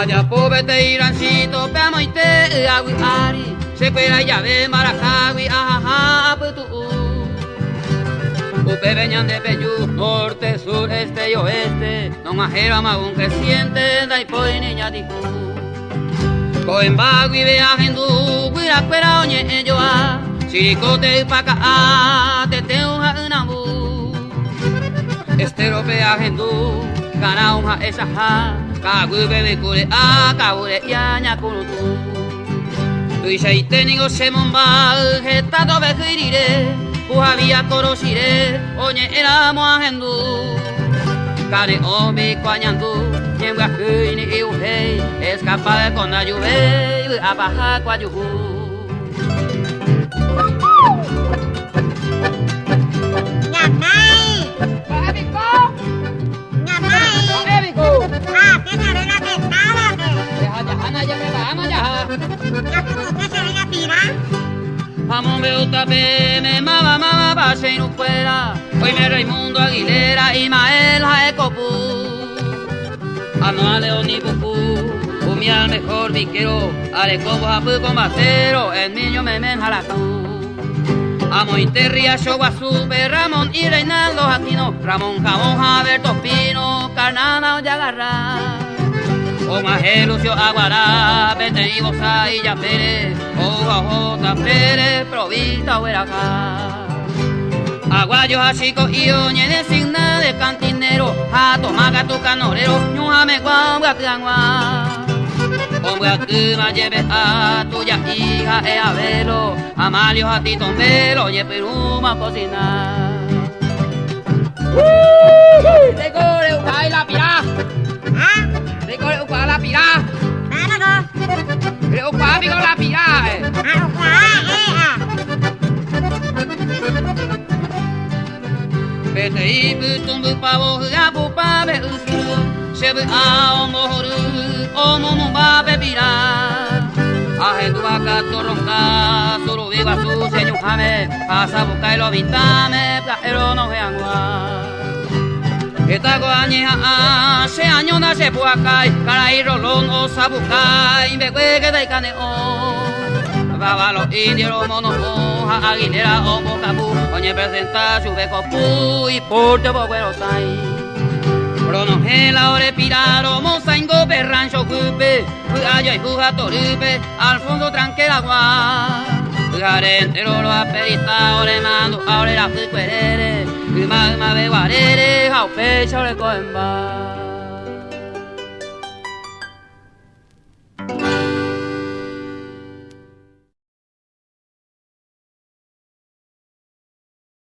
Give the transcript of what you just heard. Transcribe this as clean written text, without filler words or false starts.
Allá pobete irancito, peamo y te agui ari, se cuela llave maracagui, ajaja, putu. Upe veñan de Peyú, norte, sur, este y oeste, no majera magún creciente, daipoy niña diku. Coembagui viajendu, guiracuera oñe elloa, chiricote paca, te teuja unamu. Estero viajendu, canauja esaja, Kagui bebe kure kabure yaña kurutu. Tuishaite nigo semonbal hetato bekirire, puhabia koroshire, oñe era moahendu. Kare omi kwañandu, ñemga kuini iuhei, escapa de con ayuve, abaja kwayuhu. Nyamai! Ebiko! Nyamai! Ebiko! Ah, ¿qué se ven a pescar o qué? Jana ya me va, ya. ¿Ya tú qué se ven a tirar? Jamón veo tapé, me mama, pase y no fuera. Hoy me Raimundo Aguilera y Mael Jaecopu. Ano a León y Pupu, Umi al mejor viquero, Arecobo Japu combatero, el niño Memen Jalacú. Amo Interria, Shoguazú, Ramón y Reinaldo Aquino, Ramón Jamón, Jaberto Pino, Carnana Ollagarra. Omaje Lucio Aguará, Vete y Bosa y Ya Pérez, Ojota Pérez, Provista Hueracá. Aguayo Hachico y Oñe de Signa de Cantinero, Jato Magato Canorero, Ñujame Guangua Kiangua. Onguacuma lleve a tuya hija e avelo, Amalio a ti tombelo, y Peruma cocinar. De gore upai la pirá, ¿Ah? de gore upai la pirá, ¿Para de upai pico la pirá. Ah, ah. Vete y putumbu pavo gabu pabe usuru, shebe a omohoru, omomumba bebirá. Ajendu vaca torronca, solo viva su señor jame, pasa busca y lo vintame, pero no veangua. Esta goañeja se añona se puacay, caray rolón o sabucay, beque de caneo. Baba los indios, los monos, hoja, aguilera o mocabú, oñe presenta su beco pu y porte boguero sai. Pronongela ore piraro, mozaingo perrancho cupe, allá y juja torupe, al fondo tranquila agua. Garentero lo aperita, ore mando, ahora la fuerere, y magma de guarere, jau pecho le coemba.